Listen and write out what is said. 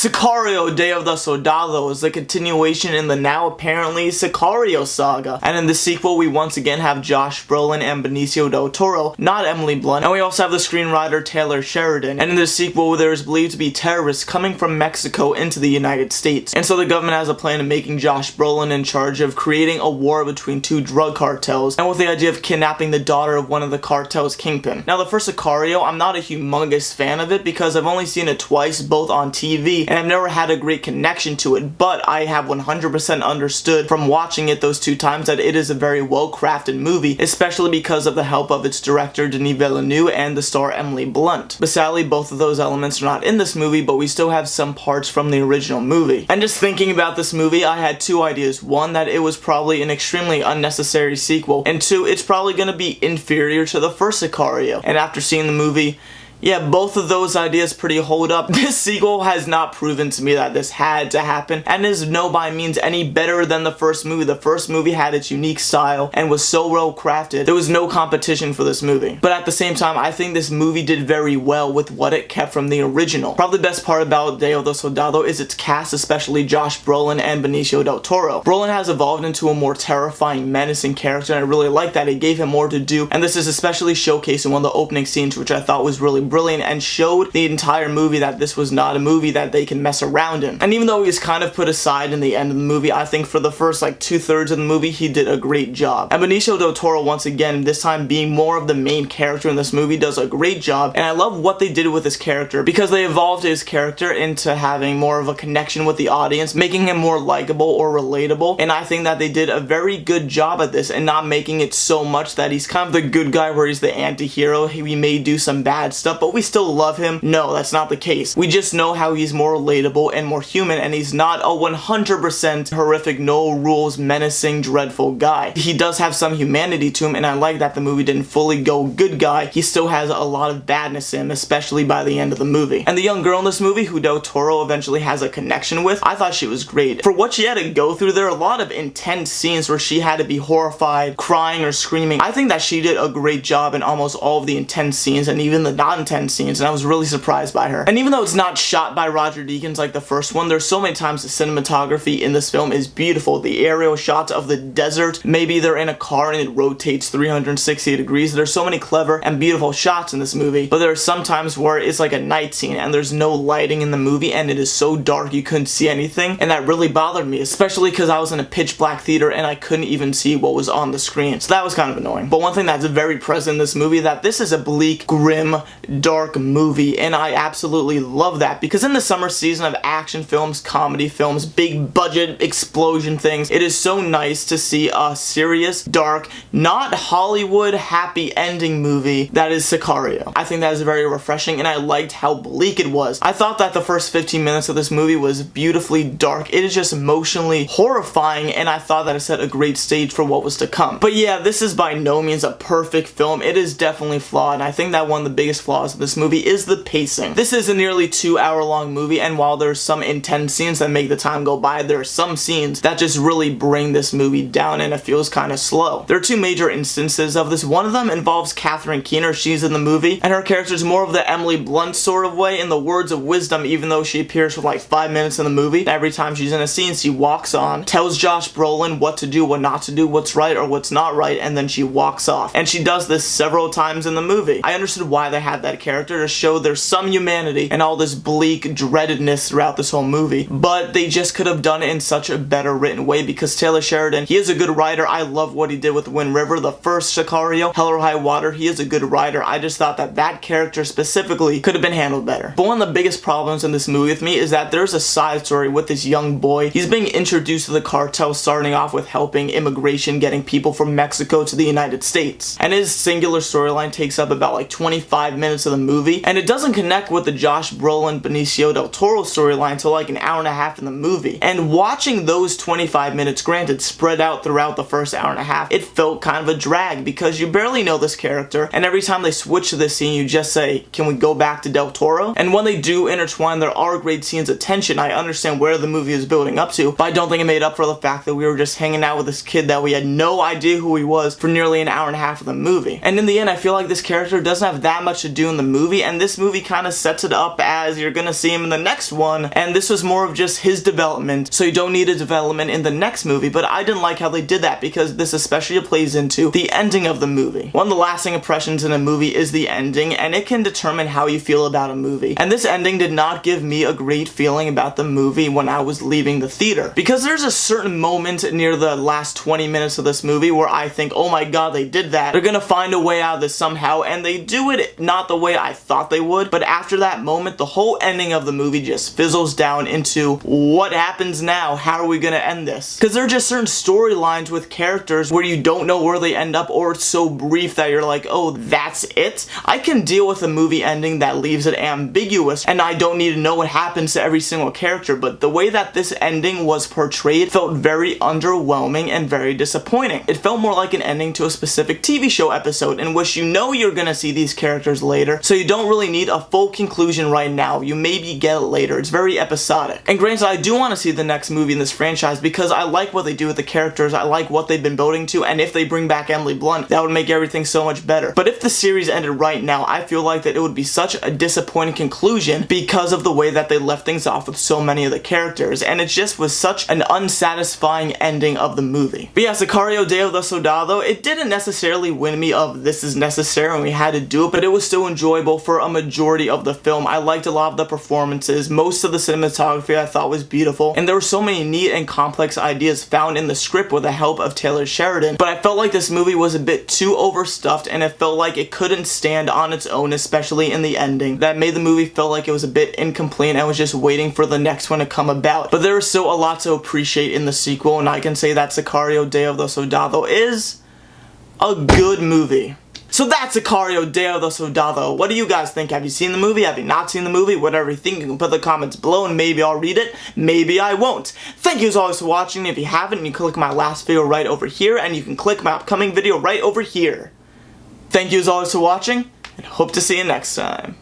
Sicario, Day of the Soldado is a continuation in the now apparently Sicario saga. And in the sequel, we once again have Josh Brolin and Benicio del Toro, not Emily Blunt. And we also have the screenwriter Taylor Sheridan. And in the sequel, there is believed to be terrorists coming from Mexico into the United States. And so the government has a plan of making Josh Brolin in charge of creating a war between two drug cartels, and with the idea of kidnapping the daughter of one of the cartel's kingpin. Now, the first Sicario, I'm not a humongous fan of it because I've only seen it twice, both on TV, and I've never had a great connection to it, but I have 100% understood from watching it those two times that it is a very well-crafted movie, especially because of the help of its director Denis Villeneuve and the star Emily Blunt. But sadly, both of those elements are not in this movie, but we still have some parts from the original movie. And just thinking about this movie, I had two ideas. One, that it was probably an extremely unnecessary sequel, and two, it's probably going to be inferior to the first Sicario. And after seeing the movie, yeah, both of those ideas pretty hold up. This sequel has not proven to me that this had to happen, and is no by means any better than the first movie. The first movie had its unique style and was so well crafted. There was no competition for this movie. But at the same time, I think this movie did very well with what it kept from the original. Probably the best part about Day of the Soldado is its cast, especially Josh Brolin and Benicio del Toro. Brolin has evolved into a more terrifying, menacing character, and I really like that. It gave him more to do, and this is especially showcased in one of the opening scenes, which I thought was really brilliant and showed the entire movie that this was not a movie that they can mess around in. And even though he was kind of put aside in the end of the movie, I think for the first like 2/3 of the movie, he did a great job. And Benicio del Toro, once again, this time being more of the main character in this movie, does a great job. And I love what they did with his character, because they evolved his character into having more of a connection with the audience, making him more likable or relatable. And I think that they did a very good job at this, and not making it so much that he's kind of the good guy where he's the anti-hero. He may do some bad stuff, but we still love him. No, that's not the case. We just know how he's more relatable and more human, and he's not a 100% horrific, no rules, menacing, dreadful guy. He does have some humanity to him, and I like that the movie didn't fully go good guy. He still has a lot of badness in him, especially by the end of the movie. And the young girl in this movie, who Del Toro eventually has a connection with, I thought she was great. For what she had to go through, there are a lot of intense scenes where she had to be horrified, crying, or screaming. I think that she did a great job in almost all of the intense scenes, and even the non-intense scenes, and I was really surprised by her. And even though it's not shot by Roger Deakins like the first one, there's so many times the cinematography in this film is beautiful. The aerial shots of the desert, maybe they're in a car and it rotates 360 degrees. There's so many clever and beautiful shots in this movie, but there are some times where it's like a night scene and there's no lighting in the movie and it is so dark you couldn't see anything, and that really bothered me, especially because I was in a pitch black theater and I couldn't even see what was on the screen. So that was kind of annoying. But one thing that's very present in this movie, that this is a bleak, grim, dark movie, and I absolutely love that, because in the summer season of action films, comedy films, big budget explosion things, it is so nice to see a serious, dark, not Hollywood happy ending movie that is Sicario. I think that is very refreshing, and I liked how bleak it was. I thought that the first 15 minutes of this movie was beautifully dark. It is just emotionally horrifying, and I thought that it set a great stage for what was to come. But yeah, this is by no means a perfect film. It is definitely flawed, and I think that one of the biggest flaws of this movie is the pacing. This is a nearly 2-hour-long movie, and while there's some intense scenes that make the time go by, there are some scenes that just really bring this movie down, and it feels kind of slow. There are two major instances of this. One of them involves Catherine Keener. She's in the movie, and her character is more of the Emily Blunt sort of way, in the words of wisdom, even though she appears for like 5 minutes in the movie. Every time she's in a scene, she walks on, tells Josh Brolin what to do, what not to do, what's right or what's not right, and then she walks off. And she does this several times in the movie. I understood why they had that character, to show there's some humanity and all this bleak dreadedness throughout this whole movie, but they just could have done it in such a better written way, because Taylor Sheridan, he is a good writer. I love what he did with Wind River, the first Sicario, Hell or High Water. He is a good writer. I just thought that that character specifically could have been handled better. But one of the biggest problems in this movie with me is that there's a side story with this young boy. He's being introduced to the cartel, starting off with helping immigration, getting people from Mexico to the United States, and his singular storyline takes up about like 25 minutes of the movie, and it doesn't connect with the Josh Brolin, Benicio del Toro storyline until like an hour and a half in the movie. And watching those 25 minutes, granted spread out throughout the first hour and a half, it felt kind of a drag, because you barely know this character, and every time they switch to this scene you just say, can we go back to Del Toro? And when they do intertwine, there are great scenes of tension. I understand where the movie is building up to, but I don't think it made up for the fact that we were just hanging out with this kid that we had no idea who he was for nearly an hour and a half of the movie. And in the end, I feel like this character doesn't have that much to do in in the movie, and this movie kind of sets it up as you're gonna see him in the next one, and this was more of just his development, so you don't need a development in the next movie. But I didn't like how they did that, because this especially plays into the ending of the movie. One of the lasting impressions in a movie is the ending, and it can determine how you feel about a movie. And this ending did not give me a great feeling about the movie when I was leaving the theater, because there's a certain moment near the last 20 minutes of this movie where I think, oh my god, they did that. They're gonna find a way out of this somehow, and they do it not the way I thought they would. But after that moment, the whole ending of the movie just fizzles down into what happens now? How are we gonna end this? Because there are just certain storylines with characters where you don't know where they end up, or it's so brief that you're like, oh, that's it? I can deal with a movie ending that leaves it ambiguous, and I don't need to know what happens to every single character, but the way that this ending was portrayed felt very underwhelming and very disappointing. It felt more like an ending to a specific TV show episode in which you know you're gonna see these characters later, so you don't really need a full conclusion right now. You maybe get it later. It's very episodic. And granted, I do want to see the next movie in this franchise because I like what they do with the characters, I like what they've been building to, and if they bring back Emily Blunt, that would make everything so much better. But if the series ended right now, I feel like that it would be such a disappointing conclusion because of the way that they left things off with so many of the characters, and it just was such an unsatisfying ending of the movie. But yeah, Sicario Day of the Soldado, it didn't necessarily win me of this is necessary and we had to do it, but it was still enjoyable for a majority of the film. I liked a lot of the performances, most of the cinematography I thought was beautiful, and there were so many neat and complex ideas found in the script with the help of Taylor Sheridan, but I felt like this movie was a bit too overstuffed, and it felt like it couldn't stand on its own, especially in the ending. That made the movie feel like it was a bit incomplete and I was just waiting for the next one to come about. But there is still a lot to appreciate in the sequel, and I can say that Sicario Day of the Soldado is a good movie. So that's Sicario Day of the Soldado. What do you guys think? Have you seen the movie? Have you not seen the movie? Whatever you think, you can put in the comments below and maybe I'll read it, maybe I won't. Thank you as always for watching. If you haven't, you can click my last video right over here, and you can click my upcoming video right over here. Thank you as always for watching, and hope to see you next time.